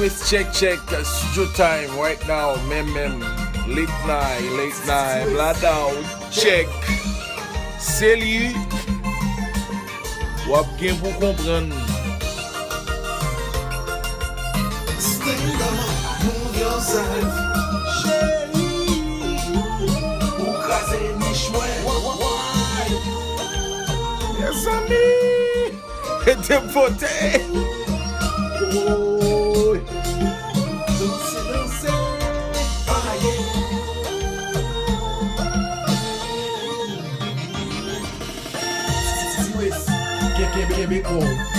West check studio time right now. Late night, blood out, check. C'est lui. Ou bien pour comprendre. Move yourself. Ou craser ni chouette. Yes, ami. Et dépoté. Oh. Danser. Aïe. Kebe ko.